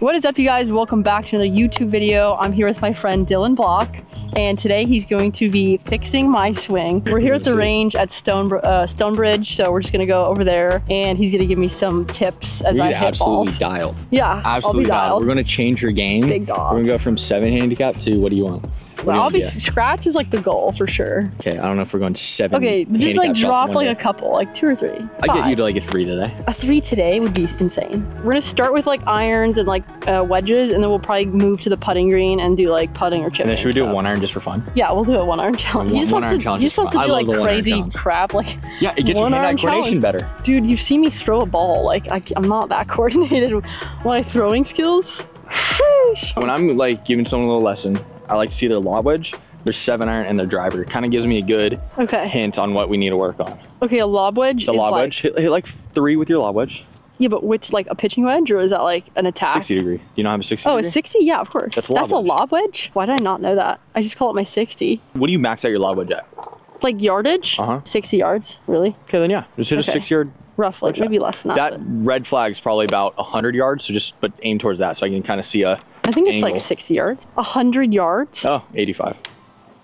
What is up, you guys? Welcome back to another YouTube video. I'm here with my friend Dylan Block, and today he's going to be fixing my swing. We're here at the range at Stonebridge, so we're just gonna go over there, and he's gonna give me some tips as I hit absolutely balls. Dialed. Yeah, Absolutely dialed. We're gonna change your game. Big dog. We're gonna go from 7 handicap to what do you want? Well, obviously, scratch is like the goal for sure. Okay, I don't know if we're going 7. Okay, but just like handicap shots drop in like one a day. couple, like 2 or 3. I get 5. you to like a 3 today. A 3 today would be insane. We're gonna start with like irons and like wedges, and then we'll probably move to the putting green and do like putting or chipping. And then should we do so. a 1 iron just for fun? Yeah, we'll do a 1 iron challenge. He just wants to do like crazy crap. Like, Yeah, it gets your hand-eye coordination better. Dude, you've seen me throw a ball. Like, I'm not that coordinated. My throwing skills. Sheesh. When I'm like giving someone a little lesson, I like to see their lob wedge, their 7 iron, and their driver. It kind of gives me a good hint on what we need to work on. Okay, a lob wedge. So lob wedge, hit like 3 with your lob wedge. Yeah, but which, like a pitching wedge, or is that like an attack? 60 degree. Do you know how a 60 Oh, degree? a 60? Yeah, of course. That's a lob wedge? Why did I not know that? I just call it my 60. What do you max out your lob wedge at? Like yardage? 60 yards, really? Okay, then yeah, just hit a 6-yard. Rough, like maybe less than that. That red flag is probably about 100 yards, so but aim towards that so I can kind of see a I think it's angle. like 60 yards. 100 yards? Oh, 85.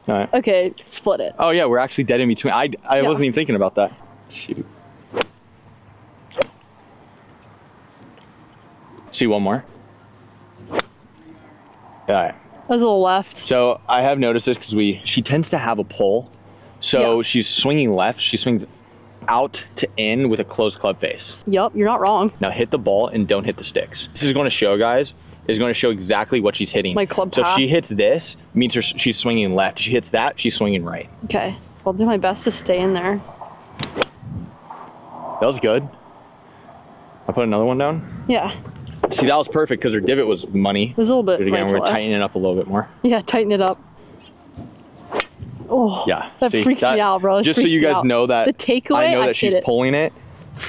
All right. Okay, split it. Oh yeah, we're actually dead in between. I wasn't even thinking about that. Shoot. See one more. All right. That was a little left. So I have noticed this because she tends to have a pull. So she's swinging left. She swings out to in with a closed club face. Yup, you're not wrong. Now hit the ball and don't hit the sticks. This is going to show, guys, is going to show exactly what she's hitting. My club So path. if she hits this, means she's swinging left. If she hits that, she's swinging right. Okay, I'll do my best to stay in there. That was good. I put another one down. Yeah, See, that was perfect because her divot was money. it was a little bit Do it right again. to We're left. tightening it up a little bit more. Yeah, tighten it up. Oh, Yeah. that See, freaks me out, bro. That Just so freaks you me guys out. know that The takeaway, I know I that she's hit it. pulling it.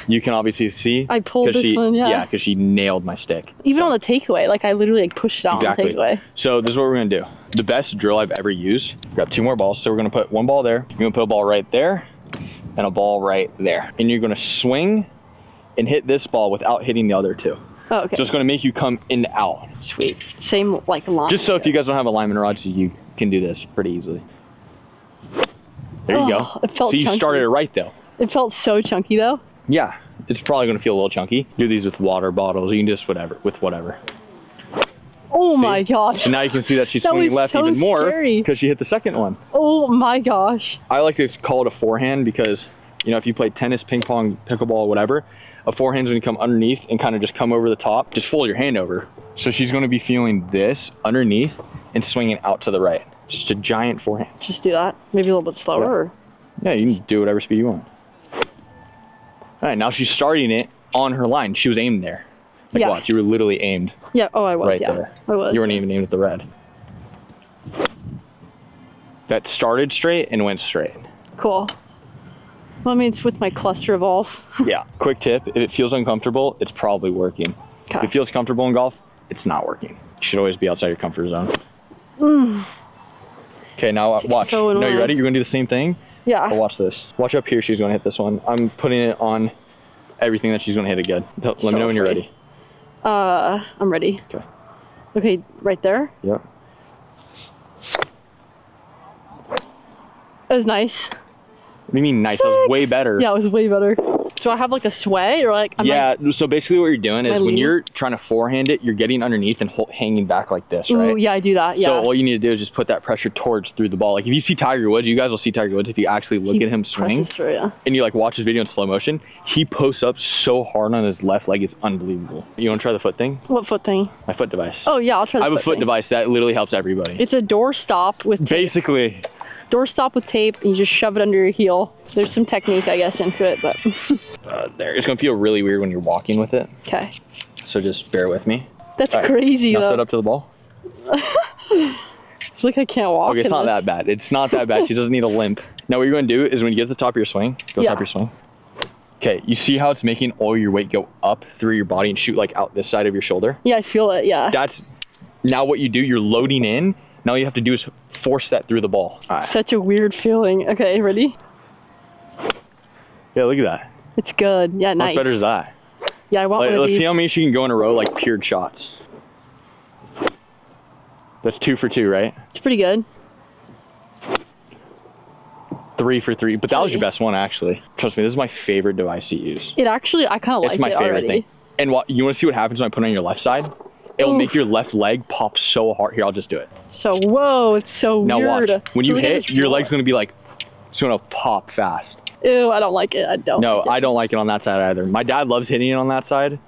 You can obviously see. I pulled 'cause this one, yeah. Yeah, because she nailed my stick. Even on the takeaway, like I literally like pushed it out on the takeaway. So this is what we're gonna do. The best drill I've ever used. Grab 2 more balls. So we're gonna put 1 ball there. You're gonna put a ball right there, and a ball right there. And you're gonna swing and hit this ball without hitting the other 2. Oh, okay. So it's gonna make you come in and out. Sweet. Same like line. Just so if you guys don't have a lineman rod, so you can do this pretty easily. There you go. It felt So you chunky. started it right though. It felt so chunky though. Yeah, it's probably going to feel a little chunky. Do these with water bottles. You can just with whatever. Oh See? my gosh. So now you can see that she's That swinging was left so even more scary. because she hit the second one. Oh my gosh. I like to call it a forehand because, you know, if you play tennis, ping pong, pickleball, whatever, a forehand's going to come underneath and kind of just come over the top. Just fold your hand over. So she's going to be feeling this underneath and swinging out to the right. Just a giant forehand. Just do that. Maybe a little bit slower. Yeah. Or... Yeah, you can do whatever speed you want. All right, now she's starting it on her line. She was aimed there. Like, Yeah. watch, you were literally aimed Yeah. Oh, I was. right yeah. there. I was. You weren't even aimed at the red. That started straight and went straight. Cool. Well, I mean, it's with my cluster of balls. Yeah. Quick tip: if it feels uncomfortable, it's probably working. Okay. If it feels comfortable in golf, it's not working. You should always be outside your comfort zone. Okay, now watch. so No, annoying. you ready? You're gonna do the same thing. Yeah. But watch this. Watch up here. She's gonna hit this one. I'm putting it on everything that she's gonna hit it good. Let me know when you're ready. I'm ready. Okay. Okay, right there. Yep. It was nice. What do you mean nice? That was Sick. way better. Yeah, it was way better. So I have like a sway or like. Yeah, so basically what you're doing is I when lean? you're trying to forehand it, you're getting underneath and hanging back like this, right? Ooh, yeah, I do that. Yeah. So all you need to do is just put that pressure towards through the ball. Like if you see Tiger Woods, you guys will see Tiger Woods if you actually look He at him swing presses through, yeah. and you like watch his video in slow motion, he posts up so hard on his left leg, it's unbelievable. You want to try the foot thing? What foot thing? My foot device. Oh yeah, I'll try. I have a foot thing. device that literally helps everybody. It's a door stop with tape. Basically, Door stop with tape, and you just shove it under your heel. There's some technique, I guess, into it, but there. It's gonna feel really weird when you're walking with it, okay. so just bear with me. That's All right, crazy Now though. set up to the ball. I feel like I can't walk. Okay, it's in not this. that bad. It's not that bad. She doesn't need a limp. Now what you're going to do is when you get to the top of your swing, go Yeah. top of your swing. Okay, you see how it's making all your weight go up through your body and shoot like out this side of your shoulder? Yeah, I feel it. Yeah. That's now what you do. You're loading in. Now all you have to do is force that through the ball. All right. Such a weird feeling. Okay, ready? Yeah, look at that. It's good. Yeah, How nice. much better is that? Yeah, I want one of Let's these. see how many she can go in a row, like pure shots. That's 2 for 2, right? It's pretty good. 3 for 3. But that was your 3. best one, actually. Trust me, this is my favorite device to use. It actually, I kind of like It's my it favorite already. thing. And what you want to see what happens when I put it on your left side? It'll Oof. make your left leg pop so hard. Here, I'll just do it. So, whoa, it's so Now weird. watch. When you Look at hit, this your floor. leg's going to be like, it's going to pop fast. Ew, I don't like it. I don't. No, like it. I don't like it on that side either. My dad loves hitting it on that side.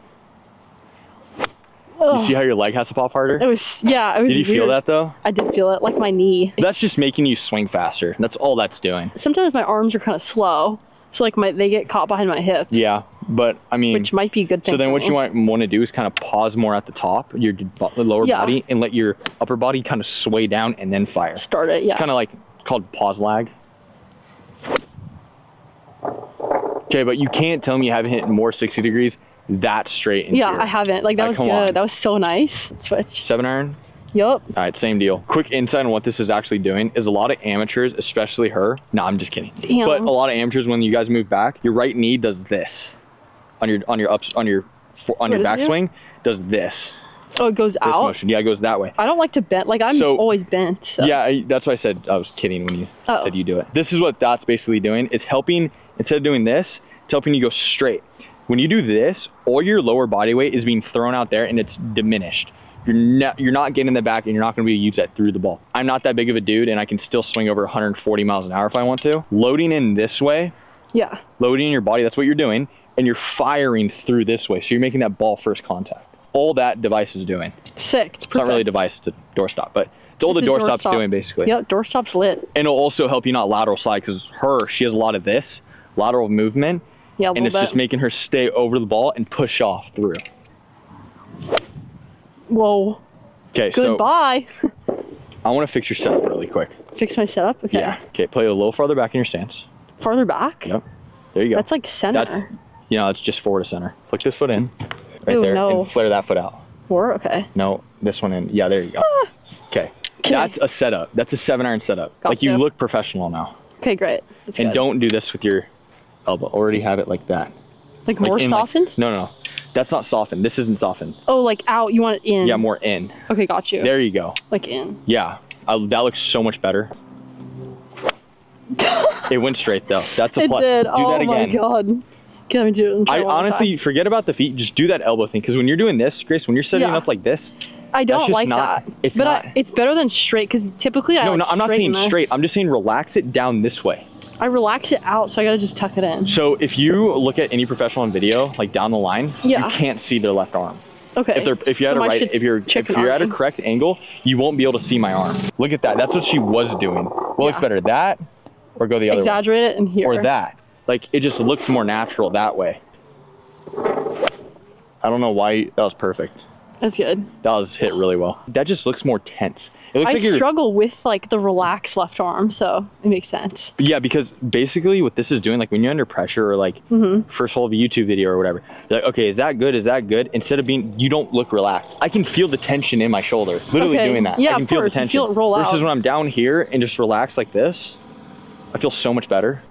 You Ugh. see how your leg has to pop harder? It was, yeah, it was Did you feel weird. that though? I did feel it, like my knee. That's just making you swing faster. That's all that's doing. Sometimes my arms are kind of slow, so like they get caught behind my hips. Yeah, but I mean, Which might be a good thing. so then for what me. you want to do is kind of pause more at the top, your lower Yeah. body, and let your upper body kind of sway down and then fire. Start it, yeah. It's kind of like called pause lag. Okay, but you can't tell me you haven't hit more 60 degrees that straight into Yeah, your- I haven't. Like that was come good. on. That was so nice. Switch. 7-iron? Yup. All right, same deal. Quick insight on what this is actually doing is a lot of amateurs, especially her. No, I'm just kidding. Damn. But a lot of amateurs, when you guys move back, your right knee does this on your What does it backswing. Does this Oh, it goes out. motion? Yeah, it goes that way. I don't like to bend. Like I'm So- always bent. So. Yeah, that's why I said I was kidding when you Oh. said you do it. This is what that's basically doing. It's helping, instead of doing this, it's helping you go straight. When you do this, all your lower body weight is being thrown out there and it's diminished. You're not getting the back and you're not going to be able to use that through the ball. I'm not that big of a dude and I can still swing over 140 miles an hour if I want to. Loading in this way, Yeah. loading in your body, that's what you're doing. And you're firing through this way. So you're making that ball first contact. All that device is doing. Sick. It's perfect. It's not really a device, it's a doorstop, but it's all It's the a doorstop's doorstop. doing basically. Yep. Doorstop's lit. And it'll also help you not lateral slide because she has a lot of this lateral movement. Yeah. A And little it's bit. just making her stay over the ball and push off through. Whoa. Okay, so Goodbye. I want to fix your setup really quick. Fix my setup. Okay. Yeah. Okay, play a little farther back in your stance. Farther back. Yep. There you go. That's like center. That's, it's just forward to center. Flick this foot in. Right Ooh, there. no. And flare that foot out. Or okay. No, this one in. Yeah, there you go. Okay. Okay. That's a setup. That's a 7-iron setup. Like you Gotcha. look professional now. Okay. Great. That's And good. don't do this with your elbow. Already have it like that. like Like more in, softened. No. That's not softened. This isn't softened. Oh, like out. You want it in. Yeah, more in. Okay. Got you. There you go. Like in. Yeah. That looks so much better. It went straight though. That's a It plus. did. Do Oh that my again. god. Can I do it? I honestly forget about the feet. Just do that elbow thing. Because when you're doing this, Grace, when you're setting Yeah. up like this, I don't just like not- that. it's but not- it's better than straight because typically I no, like no, I'm not saying straighten this. straight. I'm just saying relax it down this way. I relax it out, so I gotta just tuck it in. So if you look at any professional on video, like down the line, Yeah. you can't see their left arm. Okay. If you're So at a my right, shit's if you're chicken at a army. correct angle, you won't be able to see my arm. Look at that. That's what she was doing. What looks Yeah. better, that or go the other way? Exaggerate it in here. Or that. Like it just looks more natural that way. I don't know why that was perfect. That's good. That was hit really well. That just looks more tense. It looks I like you're struggle with like the relaxed left arm, so it makes sense. yeah, because basically what this is doing, like when you're under pressure or like first whole of a YouTube video or whatever, you're like, okay, is that good? Is that good? Instead of you don't look relaxed. I can feel the tension in my shoulder. Literally Okay. doing that. Yeah, I can of feel the course. You tension. feel it roll Versus out. when I'm down here and just relax like this, I feel so much better.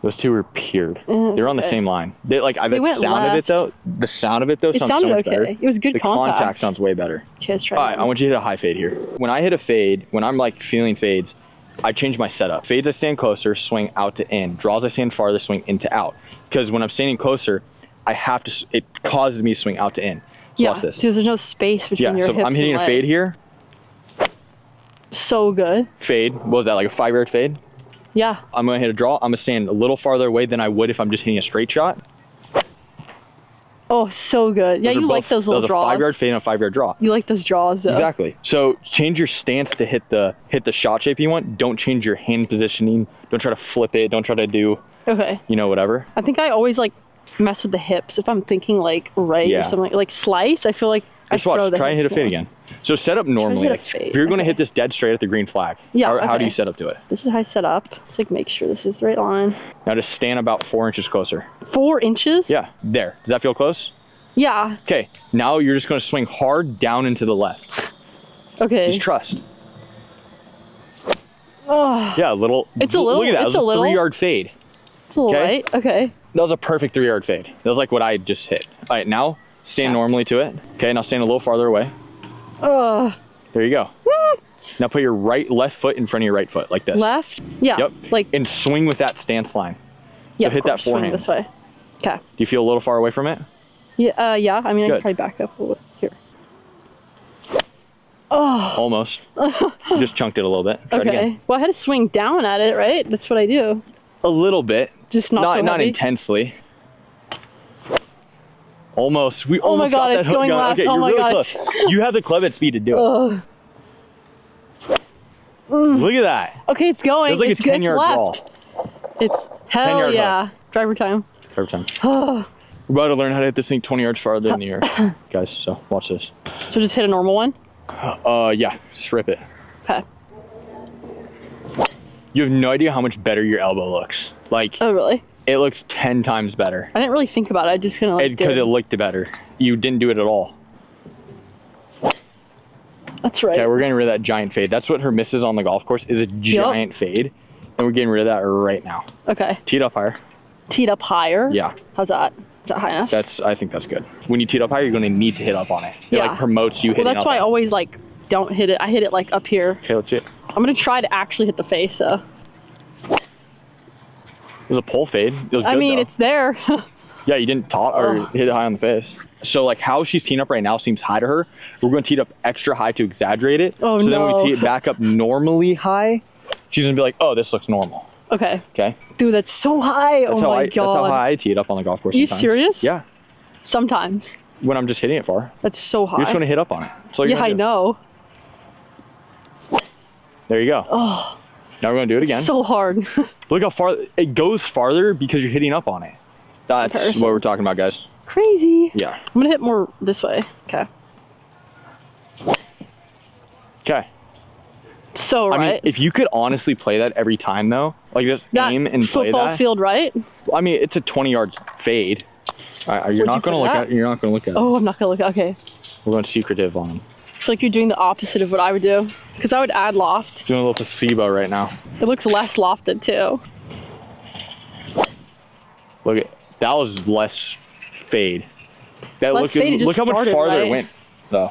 Those two were paired. They're on the okay. same line. They like They the went sound of it left. though. The sound of it though It sounds so sounded much better. okay. It was good the contact. sounds way better. Okay, let's try All right, that. I want you to hit a high fade here. When I hit a fade, when I'm like feeling fades, I change my setup. Fades, I stand closer, swing out to in. Draws, I stand farther, swing in to out. Because when I'm standing closer, I have to, it causes me to swing out to in. So Yeah, watch this. because there's no space between Yeah, your so hips I'm hitting and a fade legs. here. So good. Fade, what was that, like a 5-yard fade? Yeah. I'm gonna hit a draw. I'm gonna stand a little farther away than I would if I'm just hitting a straight shot. Oh, so good. Yeah, Those are you like both- those little Those are draws. 5-yard fade and a 5-yard draw. You like those draws, though. Exactly. So change your stance to hit the shot shape you want. Don't change your hand positioning. Don't try to flip it. Don't try to do, Okay. whatever. I think I always like mess with the hips if I'm thinking like right Yeah. or something like slice. I feel like I Just throw watch. the Try and hit a hips fade more. again. So set up normally. hit a Like, fade, if you're going to okay. hit this dead straight at the green flag, Yeah, how do okay. you set up to it? This is how I set up. Let's like make sure this is right on. Now just stand about 4 inches closer. 4 inches? Yeah, there. Does that feel close? Yeah. Okay. Now you're just going to swing hard down into the left. Okay. Just trust. Oh, Yeah, a little. It's a little- Look at that. it's That a was a little. 3-yard fade. it's a little okay. right. Okay. That was a perfect 3-yard fade. That was like what I just hit. All right, now stand Yeah. normally to it. Okay, now stand a little farther away. Ugh. There you go. Now put your left foot in front of your right foot like this. Left? Yeah. Yep. Like, And swing with that stance line. yeah, hit of that course, swing forehand. this way. Okay. Do you feel a little far away from it? Yeah, yeah. I mean, I Good. can probably back up a little here. Oh, Almost. You just chunked it a little bit. Try it okay. again. Well, I had to swing down at it, right? That's what I do. A little bit. Just not so not heavy. intensely. Almost. We Oh my almost God, got that it's hook going going. left. Okay, Oh you're my really God, close. You have the club head speed to do it. Ugh. Look at that. Okay, it's going. It's like a it's 10-yard left. It's hell 10-yard yeah. Driver time. Every time. Oh. We're about to learn how to hit this thing 20 yards farther in the air, guys. So watch this. So just hit a normal one. Yeah, just rip it. Okay. You have no idea how much better your elbow looks. Like, Oh really? it looks 10 times better. I didn't really think about it. I just kind of like Because did. it looked better. You didn't do it at all. That's right. Okay, we're getting rid of that giant fade. That's what her misses on the golf course is a giant fade. And we're getting rid of that right now. Okay. Tee it up higher. Teed up higher. Yeah, How's that? Is that high enough? I think that's good. When you tee it up higher, you're going to need to hit up on it. It Yeah. like promotes you hitting Well, that's up why I on it. always like don't hit it. I hit it like up here. Okay, let's see it. I'm gonna try to actually hit the face. So It was a pull fade. It was I good, mean, though. it's there. Yeah, you didn't top or Ugh. hit it high on the face. So like how she's teeing up right now seems high to her. We're going to tee it up extra high to exaggerate it. Oh, so then when we no. tee it back up normally high, she's going to be like, oh, this looks normal. Okay. Okay? Dude, that's so high. That's oh my That's God. how high I tee it up on the golf course Are you sometimes. serious? Yeah. Sometimes. When I'm just hitting it far. That's so high. You're just going to hit up on it. That's all you're Yeah, I gonna do. know. There you go. Oh, Now we're going to do it again. so hard. Look how far it goes farther because you're hitting up on it. That's Comparison. what we're talking about, guys. Crazy. Yeah. I'm gonna hit more this way. Okay. Okay. So I mean, right. if you could honestly play that every time, though, like just that aim and play football that. field, right? I mean, it's a 20-yard fade. You're Where'd you not going to put look it at. You're not going to look at. Oh, I'm not gonna look. Okay. We're going secretive on them. I feel like you're doing the opposite of what I would do, because I would add loft. Doing a little placebo right now. It looks less lofted too. Look at that was less fade. That Less fade, it just look how much started, farther right? it went, though.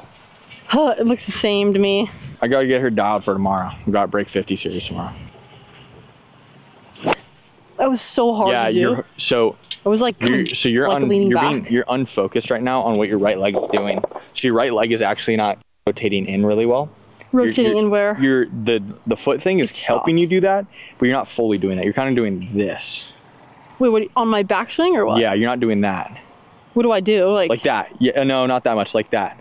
Huh, it looks the same to me. I gotta get her dialed for tomorrow. We got break 50 series tomorrow. That was so hard Yeah, to do. you're so I was like, you're like leaning you're back. you're unfocused right now on what your right leg is doing. So your right leg is actually not rotating in really well. rotating in where. You're the foot thing is It helping stopped. you do that, but you're not fully doing that. You're kind of doing this. Wait, what? On my backswing or what? Yeah, you're not doing that. What do I do? Like that. Yeah, no, not that much. Like that.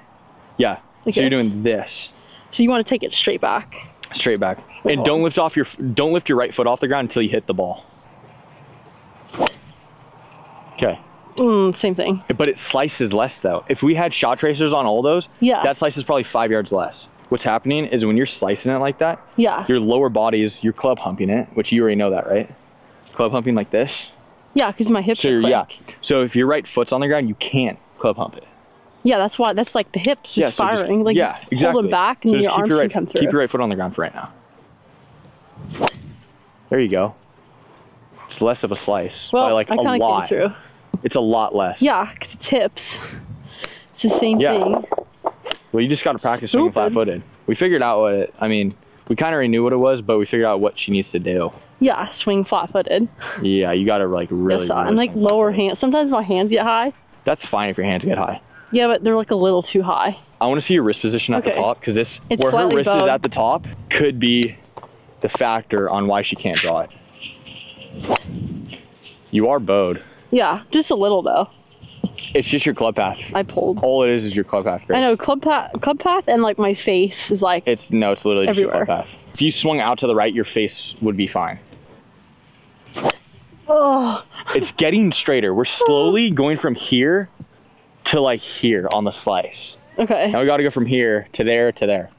Yeah. Like so you're this? doing this So you want to take it straight back? straight back, Wait, and hold on. don't lift your right foot off the ground until you hit the ball. Okay. Same thing. But it slices less though. If we had shot tracers on all those, Yeah. that slice is probably 5 yards less. What's happening is when you're slicing it like that, Yeah. your lower body is you're club humping it, which you already know that, right? Club humping like this. Yeah, because my hips So are quick. yeah. So if your right foot's on the ground, you can't club hump it. Yeah, that's why. That's like the hips just so firing. Like just exactly. hold them back and So just your keep arms your can right, come through. Keep your right foot on the ground for right now. There you go. It's less of a slice well, by like I a kind of came lot. through. It's a lot less. Yeah, because it's hips. It's the same Yeah. thing. Well, you just got to practice swinging Stupid. flat-footed. We figured out what it. I mean, we kind of already knew what it was, but we figured out what she needs to do. Yeah, swing flat-footed. Yeah, you got to like really. Yes, really and like swing lower flat-footed. hands. Sometimes my hands get high. That's fine if your hands get high. Yeah, but they're like a little too high. I want to see your wrist position at the Okay. top because this It's where her slightly wrist is bowed. at the top could be the factor on why she can't draw it. You are bowed. Yeah, just a little though. It's just your club path. I pulled. All it is your club path. Grace. I know club path, and like my face is like. It's literally just your Everywhere. club path. If you swung out to the right, your face would be fine. Oh, It's getting straighter. We're slowly going from here to like here on the slice. okay. Now we got to go from here to there to there.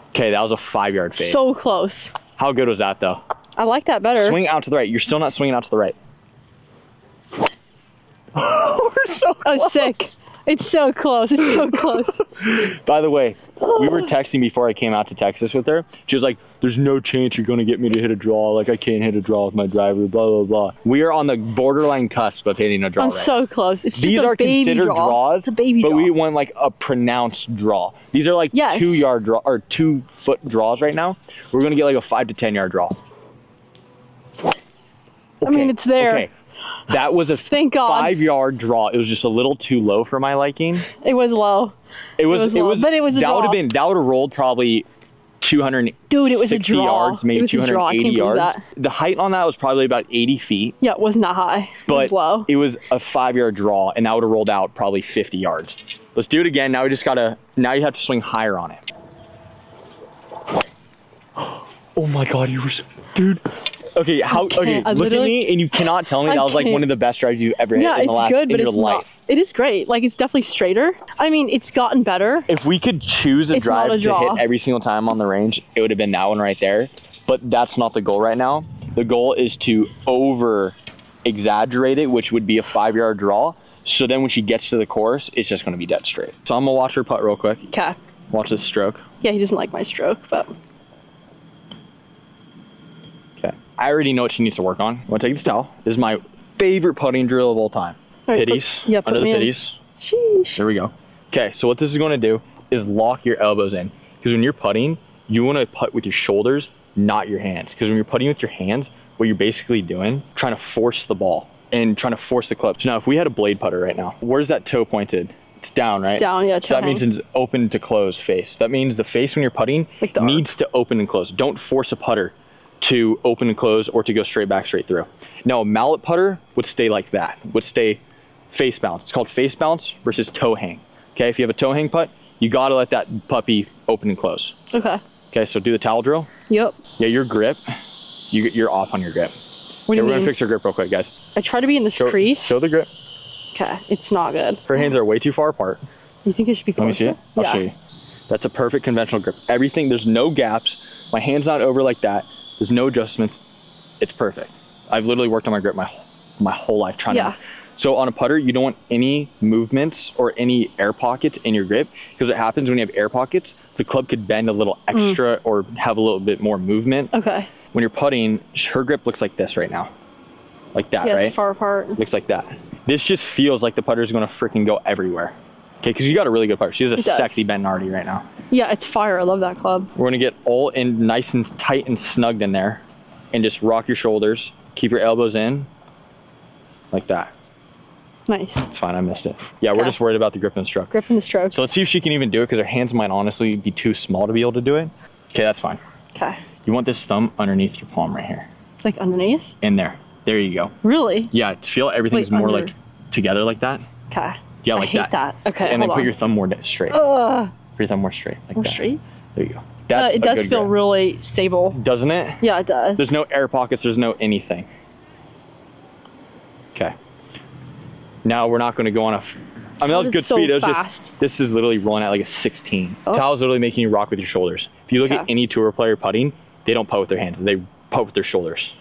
Okay, that was a 5-yard fade. So close. How good was that though? I like that better. Swing out to the right. You're still not swinging out to the right. We're so Oh, close. sick. It's so close. It's so close. By the way, We were texting before I came out to Texas with her. She was like, there's no chance you're going to get me to hit a draw. Like, I can't hit a draw with my driver, blah, blah, blah. We are on the borderline cusp of hitting a draw. I'm so close. It's These just a are baby considered draw. draws, It's a baby but draw. we want like a pronounced draw. These are like Yes. 2 yard draw or 2 foot draws right now. We're going to get like a 5 to 10 yard draw. I mean, it's there. Okay. That was a Thank God. 5 yard draw. It was just a little too low for my liking. It was low. It was low, but it was a that would draw. have rolled probably 260 Dude, it was a draw. yards, maybe It was a draw. I 280 can't believe yards. that. The height on that was probably about 80 feet, Yeah, it was not high. It but was low. it was a 5 yard draw, and that would have rolled out probably 50 yards. Let's do it again. Now now you have to swing higher on it. Oh my God, you were so, dude. Okay, I look at literally- me, and you cannot tell me I that was like can't. one of the best drives you've ever hit Yeah, in the it's last good, but in your it's life. not. It is great. Like, it's definitely straighter. I mean, it's gotten better. If we could choose a It's not drive a to draw. hit every single time on the range, it would have been that one right there. But that's not the goal right now. The goal is to over exaggerate it, which would be a 5 yard draw. So then when she gets to the course, it's just going to be dead straight. So I'm going to watch her putt real quick. Okay. Watch this stroke. Yeah, he doesn't like my stroke, but Okay. I already know what she needs to work on. I'm going to take this towel. This is my favorite putting drill of all time. All right, Pitties. put Under the me in. pitties. sheesh. There we go. Okay, so what this is going to do is lock your elbows in. Because when you're putting, you want to putt with your shoulders, not your hands. Because when you're putting with your hands, what you're basically doing, trying to force the ball and trying to force the club. So now if we had a blade putter right now, where's that toe pointed? It's down, right? It's down, yeah. So that means it's open to close face. That means the face when you're putting Like the arc. needs to open and close. Don't force a putter to open and close or to go straight back, straight through. Now a mallet putter would stay like that, would stay face bounce. It's called face bounce versus toe hang. Okay, if you have a toe hang putt, you gotta let that puppy open and close. Okay. Okay, so do the towel drill. Yep. Yeah, your grip, you're off on your grip. What do Okay, you we're gonna mean? fix her grip real quick, guys. I try to be in this Show, crease. show the grip. Okay, it's not good. Her hands are way too far apart. You think I should be closer? Let me see it. I'll yeah. show you. That's a perfect conventional grip. Everything, there's no gaps. My hand's not over like that. There's no adjustments. It's perfect. I've literally worked on my grip my whole life trying Yeah. to. So on a putter, you don't want any movements or any air pockets in your grip, because what happens when you have air pockets, the club could bend a little extra or have a little bit more movement. Okay. When you're putting, her grip looks like this right now. Like that, Yeah, right? it's far apart. Looks like that. This just feels like the putter's gonna freaking go everywhere. Okay, because you got a really good putter. She has a It does. sexy bend already right now. Yeah, it's fire. I love that club. We're gonna get all in nice and tight and snugged in there, and just rock your shoulders. Keep your elbows in, like that. Nice. It's fine, I missed it. Yeah, we're Okay. just worried about the grip and stroke. Grip in the stroke. So let's see if she can even do it, because her hands might honestly be too small to be able to do it. Okay, that's fine. Okay. You want this thumb underneath your palm right here. Like underneath? In there. There you go. Really? Yeah, feel everything's Wait, more under. like together like that. Okay. Yeah, like I hate that. Okay, And then hold put on. your thumb more straight. Ugh. Put your thumb more straight. Like More that. straight? There you go. That's It a does good feel grip. really stable. Doesn't it? Yeah, it does. There's no air pockets, there's no anything. Okay. Now we're not going to go on a. I mean, that was is good so speed. It was fast. just. This is literally rolling at like a 16. Oh. Towel's literally making you rock with your shoulders. If you look at Okay. any tour player putting, they don't putt with their hands. They putt with their shoulders.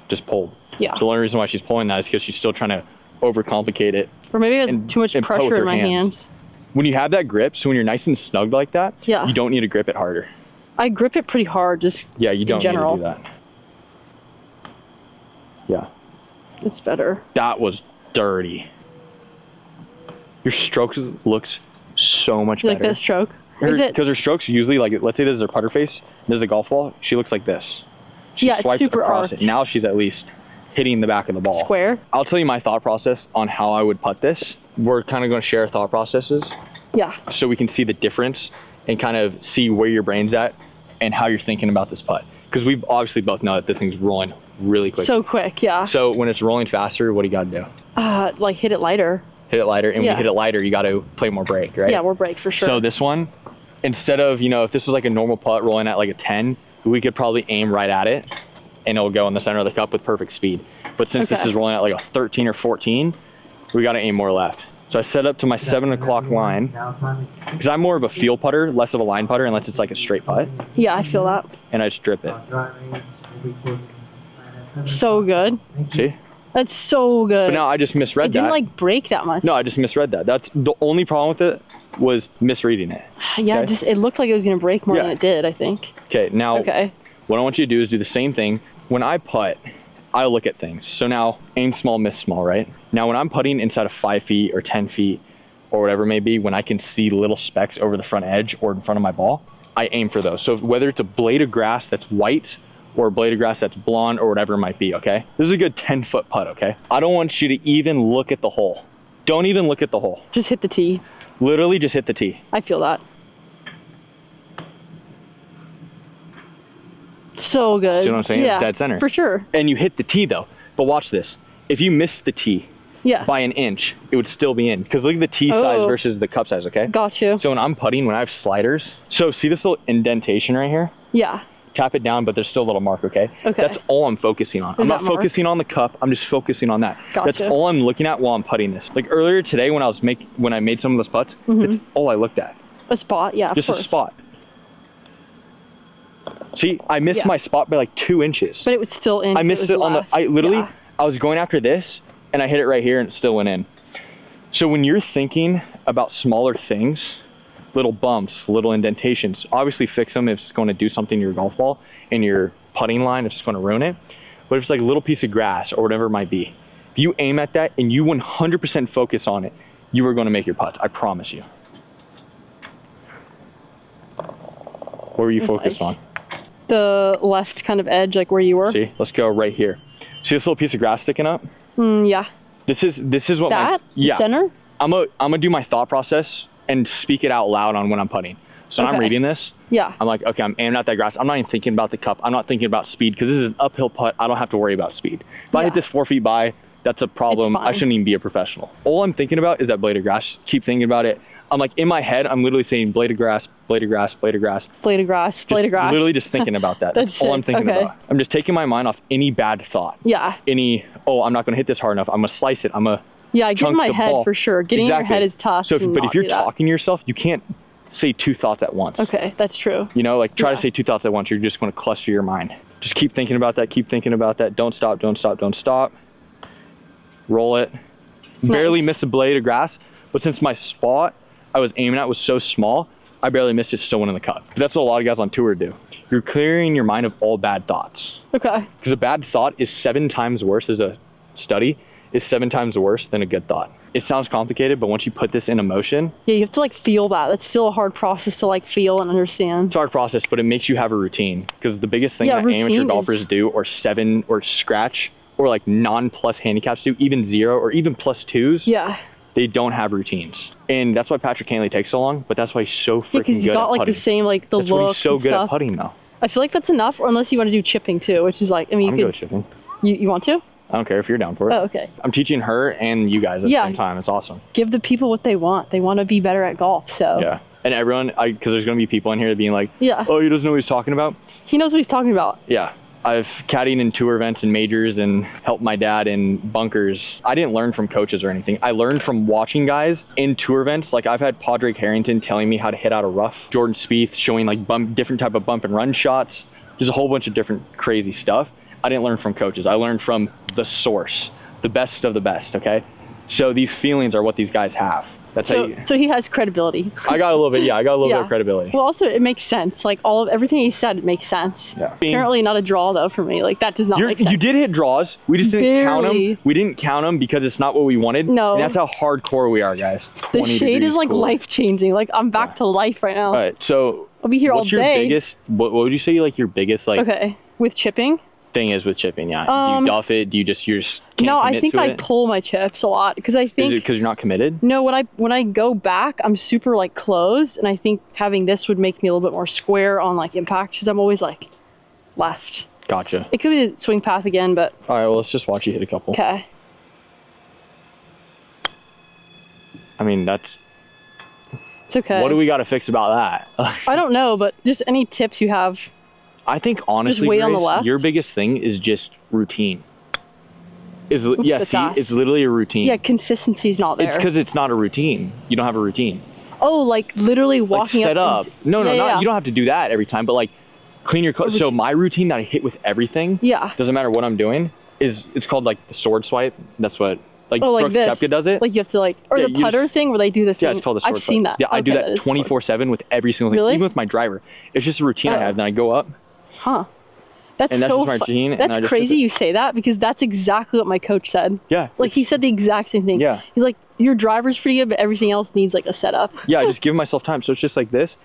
Just pull. Yeah. So the only reason why she's pulling that is because she's still trying to overcomplicate it. Or maybe it's and- too much and putt with pressure in her my hands. hands. When you have that grip, so when you're nice and snugged like that, Yeah. you don't need to grip it harder. I grip it pretty hard, just Yeah, you don't general. need to do that. Yeah. it's better. That was dirty. Your strokes looks so much You like better. that stroke? Is it? Because her strokes usually, like, let's say this is her putter face, this is the golf ball, she looks like this. She Yeah, it's swipes super across arched. it. Now she's at least hitting the back of the ball. Square? I'll tell you my thought process on how I would putt this. We're kind of going to share our thought processes Yeah. so we can see the difference and kind of see where your brain's at and how you're thinking about this putt. Because we obviously both know that this thing's rolling really quick. So quick, yeah. So when it's rolling faster, what do you got to do? Like hit it lighter. Hit it lighter, and when Yeah. you hit it lighter, you got to play more break, right? Yeah, we're break for sure. So this one, instead of, if this was like a normal putt rolling at like a 10, we could probably aim right at it, and it'll go in the center of the cup with perfect speed. But since this Okay. is rolling at like a 13 or 14, we got to aim more left. So I set up to my 7 o'clock line, because I'm more of a field putter, less of a line putter, unless it's like a straight putt, yeah, I feel that. and I just drip it. So good. See? That's so good. But now I just misread it didn't that. like break that much. No, I just misread that. That's the only problem with it. was misreading it. Yeah, Okay. just it looked like it was gonna break more Yeah. than it did, I think. Okay, now Okay. what I want you to do is do the same thing. When I putt, I look at things. So now, aim small, miss small, right? Now when I'm putting inside of 5 feet or 10 feet or whatever it may be, when I can see little specks over the front edge or in front of my ball, I aim for those. So whether it's a blade of grass that's white or a blade of grass that's blonde or whatever it might be, okay? This is a good 10-foot putt, okay? I don't want you to even look at the hole. Don't even look at the hole. Just hit the tee. Literally just hit the tee. I feel that. So good. See what I'm saying? Yeah, It's dead center. for sure. And you hit the tee though. But watch this. If you miss the tee Yeah. by an inch, it would still be in. Because look at the tee size Oh. versus the cup size, okay? Got you. So when I'm putting, when I have sliders, so see this little indentation right here? Yeah. Tap it down, but there's still a little mark, okay? Okay. That's all I'm focusing on. I'm not that mark? focusing on the cup. I'm just focusing on that. That's Gotcha. all I'm looking at while I'm putting this. Like earlier today when I made some of those putts, that's all I looked at. A spot. Yeah. Just of a course. spot. See, I missed Yeah. my spot by like 2 inches. But it was still in. I 'cause missed was it on the, left. I literally, Yeah. I was going after this and I hit it right here and it still went in. So when you're thinking about smaller things, little bumps, little indentations, obviously fix them if it's going to do something to your golf ball and your putting line, if it's going to ruin it. But if it's like a little piece of grass or whatever it might be, if you aim at that and you 100% focus on it, you are going to make your putts. I promise you. What were you That's focused nice. on? The left kind of edge, like where you were. See, let's go right here. See this little piece of grass sticking up? Yeah. This is what That. my Center. I'm gonna do my thought process and speak it out loud on when I'm putting. So when I'm Okay. reading this, Yeah. I'm like, okay, I'm aiming at that grass. I'm not even thinking about the cup. I'm not thinking about speed because this is an uphill putt. I don't have to worry about speed. If I Yeah. hit this 4 feet by, that's a problem. It's I fine. shouldn't even be a professional. All I'm thinking about is that blade of grass. Keep thinking about it. I'm like in my head, I'm literally saying blade of grass, blade of grass, blade of grass. Blade of grass. Blade Just of grass. literally just thinking about that. That's all I'm sick. thinking Okay. about. I'm just taking my mind off any bad thought. Yeah. Any, oh, I'm not going to hit this hard enough. I'm going to slice it. I'm going to Yeah. I get in chunk my the head ball. for sure. Getting in your Exactly. head is tough. So, to but not if you're do that. talking to yourself, you can't say 2 thoughts at once. Okay, that's true. You know, like try Yeah. to say 2 thoughts at once. You're just going to cluster your mind. Just keep thinking about that. Keep thinking about that. Don't stop. Don't stop. Don't stop. Roll it. Barely Nice. missed a blade of grass, but since my spot I was aiming at was so small, I barely missed it. Still went in the cup. That's what a lot of guys on tour do. You're clearing your mind of all bad thoughts. Okay. Because a bad thought is 7 times worse, as a study, is 7 times worse than a good thought. It sounds complicated, but once you put this into motion, Yeah, you have to like feel that. That's still a hard process to like feel and understand. it's a hard process, but it makes you have a routine. Because the biggest thing Yeah, that amateur routine golfers is- do, or 7 or scratch, or like non-plus handicaps do, even 0 or even +2s, Yeah. they don't have routines. And that's why Patrick Cantley takes so long, but that's why he's so Yeah, freaking because he's good got at like putting. the same like the That's why looks he's so and good stuff. at putting though. I feel like that's enough, or unless you want to do chipping too, which is like I mean I'm you good could with chipping. you want to? I don't care if you're down for it. Oh, okay. I'm teaching her and you guys at Yeah. the same time. It's awesome. Give the people what they want. They want to be better at golf. So Yeah. And everyone, because there's going to be people in here being like, Yeah. oh, he doesn't know what he's talking about. he knows what he's talking about. Yeah. I've caddied in tour events and majors and helped my dad in bunkers. I didn't learn from coaches or anything. I learned from watching guys in tour events. Like I've had Padraig Harrington telling me how to hit out a rough. Jordan Spieth showing like different type of bump and run shots. There's a whole bunch of different crazy stuff. I didn't learn from coaches. I learned from the source, the best of the best, okay? So these feelings are what these guys have. That's how So you, so he has credibility. I got a little bit, yeah, I got a little bit Yeah. of credibility. Well, also it makes sense. Like all of everything he said, it makes sense. Yeah. Apparently not a draw though for me. Like that does not make sense. You did hit draws. We just didn't count Barely. them. We didn't count them because it's not what we wanted. No. And that's how hardcore we are, guys. The 20 shade degrees is like cooler. life changing. Like I'm back Yeah. to life right now. All right. So I'll be here all what's your day. biggest, what would you say like your biggest like Okay. With chipping? thing is with chipping? Yeah. Do you duff it? Do you just, you're just can't No, I commit think to I it? pull my chips a lot because I Is think it because you're not committed? no, when I go back, I'm super like closed, and I think having this would make me a little bit more square on like impact because I'm always like left. Gotcha. It could be the swing path again, but All right. Well, let's just watch you hit a couple. okay. I mean, that's, It's okay. what do we got to fix about that? I don't know, but just any tips you have. I think honestly, wait on the Grace, left? your biggest thing is just routine. Yeah, that's see, us. it's literally a routine. Yeah, consistency's not there. It's because it's not a routine. You don't have a routine. oh, like literally Like walking set up. and- No, yeah, not yeah. you don't have to do that every time, but like clean your clothes. Or So would you- my routine that I hit with everything, Yeah. doesn't matter what I'm doing, is it's called like the sword swipe. That's what Like, Oh, like Brooks this. Koepka does it. Like you have to like, or Yeah, the you putter just- thing where they do the thing. Yeah, it's called a sword I've seen putt. that. Yeah, I do Okay, that is sword 24/7 with every single thing, Really? even with my driver. It's just a routine I Oh. have. Then I go up. Huh. That's And that's so just my routine, and That's I just crazy did it. you say that because that's exactly what my coach said. Yeah. Like he said the exact same thing. Yeah. He's like, your driver's pretty good, but everything else needs like a setup. Yeah, I just give myself time. So it's just like this.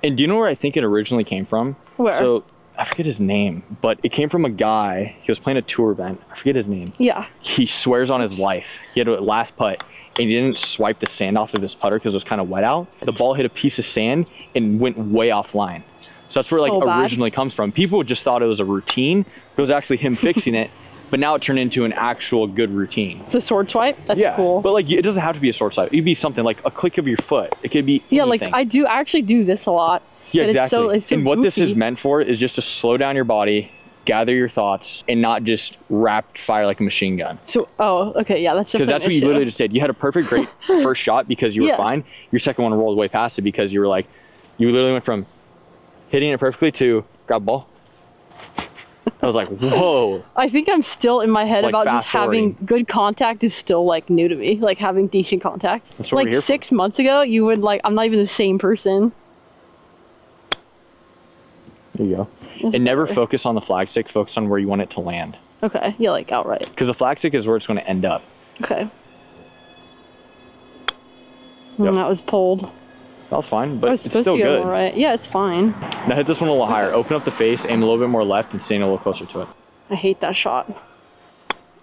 And do you know where I think it originally came from? Where? So I forget his name, but it came from a guy. He was playing a tour event. I forget his name. Yeah. He swears on his life. He had a last putt, and he didn't swipe the sand off of his putter because it was kind of wet out. The ball hit a piece of sand and went way offline. So that's where So like bad. originally comes from. People just thought it was a routine. It was actually him fixing it, but now it turned into an actual good routine. The sword swipe. That's Yeah, cool. but like it doesn't have to be a sword swipe. It could be something like a click of your foot. It could be yeah, like anything. I actually do this a lot. Yeah, but exactly. It's so and what this is goofy. meant for is just to slow down your body, gather your thoughts, and not just rapid fire like a machine gun. So, oh, okay, yeah, that's Because that's what you literally just did. You had a perfect, great first shot because you were Yeah. fine. Your second one rolled way past it because you were like, you literally went from hitting it perfectly to grab the ball. I was like, whoa. I think I'm still in my head like about just fast having forwarding. good contact is still like new to me. Like having decent contact. That's what we're like here for. 6 months ago, you would like I'm not even the same person. There you go. That's And never better. focus on the flag stick. Focus on where you want it to land. Okay, yeah, like outright. Because the flag stick is where it's going to end up. Okay. Yep. That was pulled. That was fine, I but was it's supposed still to go good. all right. Yeah, it's fine. Now hit this one a little higher. Open up the face, aim a little bit more left, and stand a little closer to it. I hate that shot.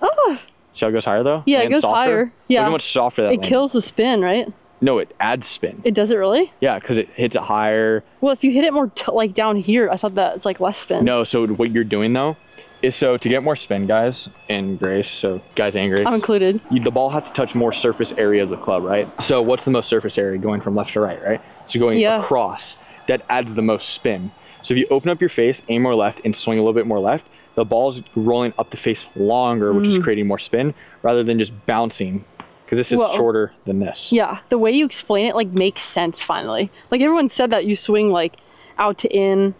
Oh, See how it goes higher though? Yeah, it Land goes softer. higher. Yeah. Look how much softer that it landed. kills the spin, right? No, it adds spin. It does it really? Yeah, because it hits it higher. Well, if you hit it more like down here, I thought that it's like less spin. No, so what you're doing though is so to get more spin, guys, and Grace, so guys and Grace, I'm included. the ball has to touch more surface area of the club, right? So what's the most surface area? Going from left to right, right? So going Yeah. across, that adds the most spin. So if you open up your face, aim more left, and swing a little bit more left, the ball's rolling up the face longer, which is creating more spin, rather than just bouncing, because this is Whoa. shorter than this. Yeah, the way you explain it like makes sense finally. Like everyone said that you swing like out to in,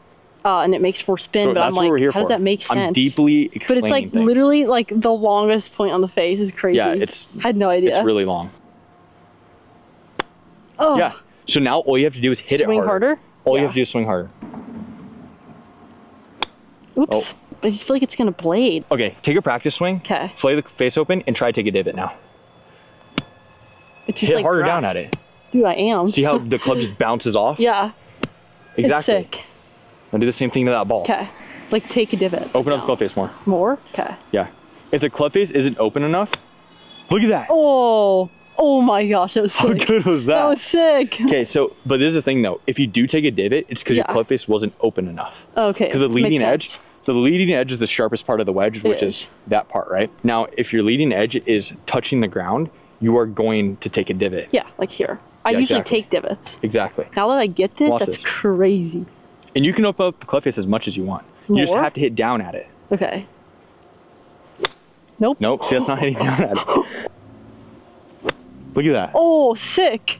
and it makes more spin. So but that's I'm what like, we're here how for. does that make sense? I'm deeply But explaining it's like things. literally like the longest point on the face is crazy. Yeah, it's I had no idea. it's really long. oh, Yeah. So now all you have to do is hit Swing it harder. harder? All you Yeah. have to do is swing harder. Oops. I just feel like it's gonna blade. Okay, take a practice swing. 'Kay. Flay the face open and try to take a divot now. It's just Hit like harder grass. down at it. Dude, I am. See how the club just bounces off? Yeah. Exactly. It's sick. Now do the same thing to that ball. Okay. Like take a divot. Open up the down. club face more. More? Okay. Yeah. If the club face isn't open enough, look at that. Oh. Oh my gosh, that was How sick. good was that? That was sick. Okay, so, but this is the thing though. If you do take a divot, it's because your Yeah. club face wasn't open enough. Okay. Because the makes leading edge, sense. so the leading edge is the sharpest part of the wedge, which is. is that part, right? Now, if your leading edge is touching the ground, you are going to take a divot. Yeah, like here. I Yeah, usually exactly. take divots. Exactly. Now that I get this, Watch that's this. crazy. And you can open up the club face as much as you want. You just More? have to hit down at it. Okay. Nope. Nope, see, that's not hitting down at it. Look at that. Oh, sick.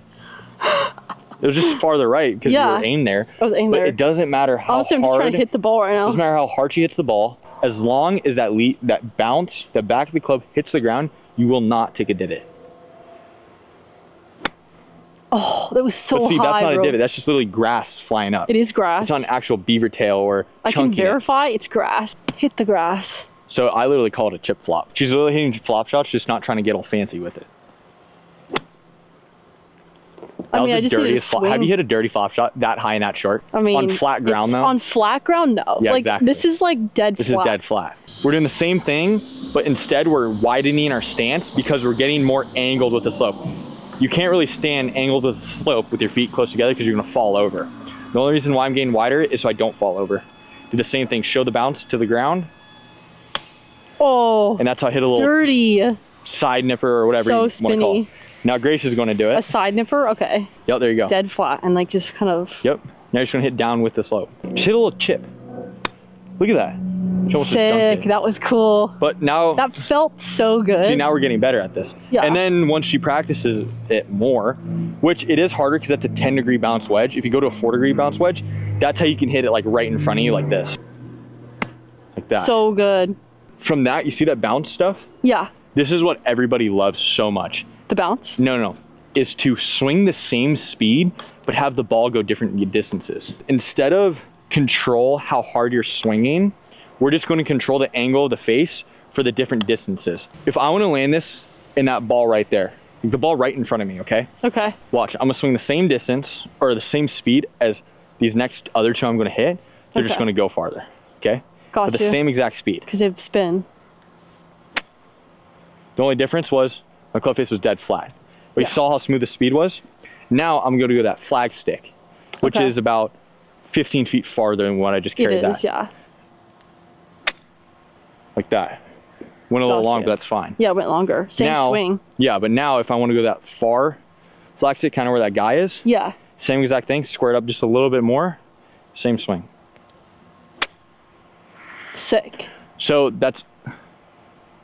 It was just farther right because Yeah. you were aimed there. I was aimed But there. it doesn't matter how Honestly, I'm just hard. trying to hit the ball right now. Doesn't matter how hard she hits the ball. As long as that bounce, the back of the club hits the ground, you will not take a divot. Oh, that was so But see, high, that's not bro. a divot. That's just literally grass flying up. It is grass. It's not an actual beaver tail or I can chunking it. verify it's grass. Hit the grass. So I literally call it a chip flop. She's literally hitting flop shots, just not trying to get all fancy with it. That I was mean, the I just need to dirtiest flop. Have swing. you hit a dirty flop shot that high and that short? I mean, on flat ground it's though. On flat ground, no. Yeah, like exactly. this is like dead This flat. is dead flat. We're doing the same thing, but instead we're widening our stance because we're getting more angled with the slope. You can't really stand angled with the slope with your feet close together because you're gonna fall over. The only reason why I'm getting wider is so I don't fall over. Do the same thing, show the bounce to the ground, Oh, and that's how I hit a little dirty. side nipper or whatever So you want to call spinny. it. Now Grace is gonna do A it. side nipper? Okay. Yep, there you go. Dead flat and like just kind of Yep. Now you're just gonna hit down with the slope. Just hit a little chip. Look at that. She almost just dunked sick. it. That was cool. But now That felt so good. see, now we're getting better at this. Yeah. And then once she practices it more, which it is harder because that's a 10-degree bounce wedge. If you go to a 4-degree bounce wedge, that's how you can hit it like right in front of you like this. Like that. So good. From that, you see that bounce stuff? Yeah. This is what everybody loves so much. The bounce? No. Is to swing the same speed, but have the ball go different distances. Instead of control how hard you're swinging, we're just going to control the angle of the face for the different distances. If I want to land this in that ball right there, the ball right in front of me, okay? Okay. Watch, I'm gonna swing the same distance or the same speed as these next other two I'm gonna hit. They're just gonna go farther, okay? Gotcha. But the same exact speed. Because they have spin. The only difference was my club face was dead flat. But you saw how smooth the speed was? Now I'm gonna go that flag stick, which is about 15 feet farther than what I just carried that. Yeah. Like that. Went a little long, but that's fine. Yeah, it went longer. Same swing. Yeah, but now if I want to go that far, flag stick kind of where that guy is. Yeah. Same exact thing, square it up just a little bit more, same swing. Sick. So that's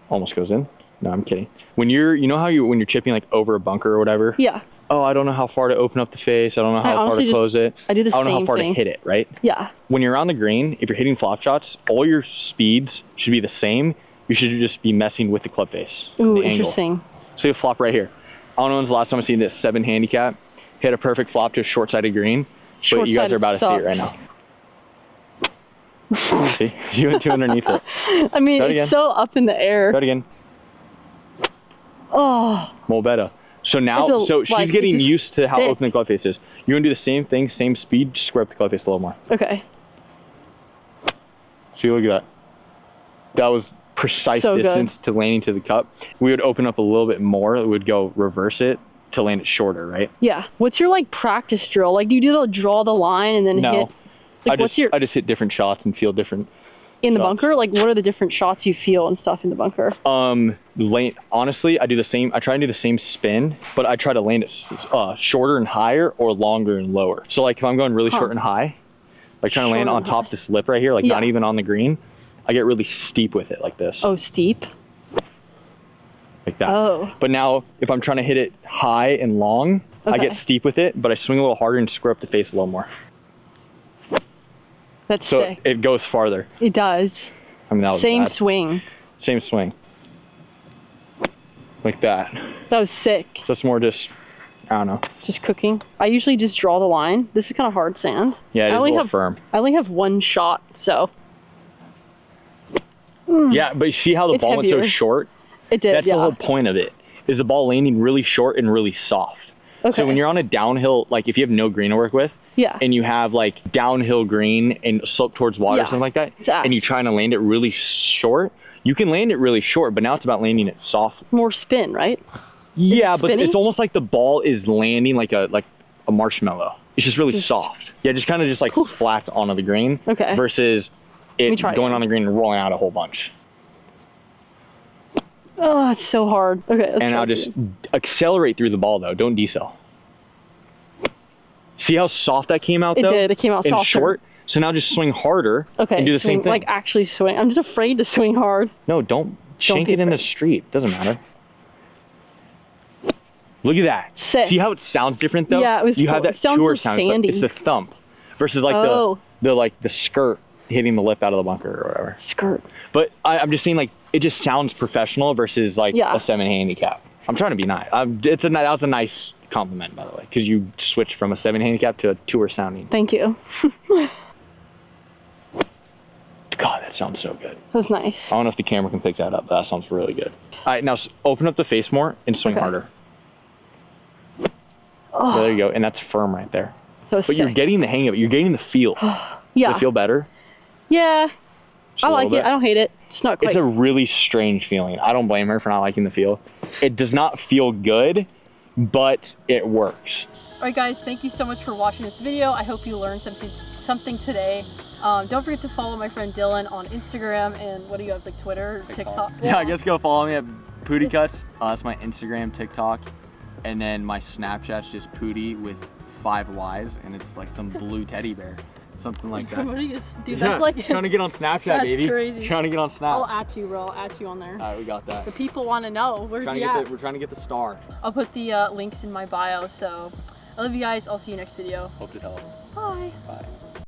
almost goes in. No, I'm kidding. When you're, you know how when you're chipping like over a bunker or whatever? Yeah. Oh, I don't know how far to open up the face. I don't know how far to close it. I do the same thing. I don't know how far to hit it, right? Yeah. When you're on the green, if you're hitting flop shots, all your speeds should be the same. You should just be messing with the club face. Ooh, interesting. So you flop right here. I don't know when's the last time I seen this 7 handicap. Hit a perfect flop to a short-sided green. But you guys are about to see it right now. See? You went 2 underneath it. I mean, it's so up in the air. Try it again. Oh. More better. So now, so she's getting used to how open the club face is. You're going to do the same thing, same speed, just square up the club face a little more. Okay. See, look at that. That was precise distance to landing to the cup. We would open up a little bit more. It would go reverse it to land it shorter, right? Yeah. What's your like practice drill? Like, do you do the draw the line and then hit? Like, I just hit different shots and feel different. In the bunker? Like, what are the different shots you feel and stuff in the bunker? Honestly, I do the same. I try and do the same spin, but I try to land it shorter and higher or longer and lower. So like if I'm going really short and high, like trying to land on top this lip right here, like not even on the green, I get really steep with it like this. Oh, steep? Like that. Oh. But now if I'm trying to hit it high and long, I get steep with it, but I swing a little harder and screw up the face a little more. That's sick. So it goes farther. It does. I mean, that was Same swing. Same swing. Like that. That was sick. So it's more just, I don't know. Just cooking. I usually just draw the line. This is kind of hard sand. Yeah, it is a little firm. I only have one shot, so. Yeah, but you see how the ball went so short? It did, That's the whole point of it, is the ball landing really short and really soft. Okay. So when you're on a downhill, like if you have no green to work with, and you have like downhill green and slope towards water or something like that, and you're trying to land it really short, you can land it really short, but now it's about landing it soft. More spin, right? Yeah, but it's almost like the ball is landing like a marshmallow. It's just really soft. Yeah, just kind of just like splats onto the green. Okay. Versus it going on the green and rolling out a whole bunch. Oh, it's so hard. Okay. And now just accelerate through the ball though. Don't decel. See how soft that came out though? It did. It came out soft. Short. So now just swing harder. Okay. And do the same thing. Like actually swing. I'm just afraid to swing hard. No, don't shank it in the street. Doesn't matter. Look at that. Sick. See how it sounds different though? Yeah, it was. You have that tour sound. Sandy. It's the thump versus like the skirt hitting the lip out of the bunker or whatever. Skirt. But I'm just saying like it just sounds professional versus like a 7 handicap. I'm trying to be nice. That was a nice compliment by the way, because you switched from a 7 handicap to a tour sounding. Thank you. God, that sounds so good. That was nice. I don't know if the camera can pick that up, but that sounds really good. All right, now open up the face more and swing harder. Oh. So there you go, and that's firm right there. But you're getting the hang of it. You're getting the feel. Yeah. Does it feel better? Yeah. I like it. I don't hate it. It's not quite. It's a really strange feeling. I don't blame her for not liking the feel. It does not feel good, but it works. All right, guys, thank you so much for watching this video. I hope you learned something today. Don't forget to follow my friend Dylan on Instagram, and what do you have, like Twitter, TikTok? Yeah, I guess go follow me at Pootie Cuts. That's my Instagram, TikTok, and then my Snapchat's just Pootie with 5 Ys, and it's like some blue teddy bear, something like that. Dude, that's like trying to get on Snapchat, baby. That's crazy. Trying to get on Snap. I'll at you, bro. I'll at you on there. All right, we got that. The people want to know where's he at. We're trying to get the star. I'll put the links in my bio. So I love you guys. I'll see you next video. Hope to help. Bye. Bye.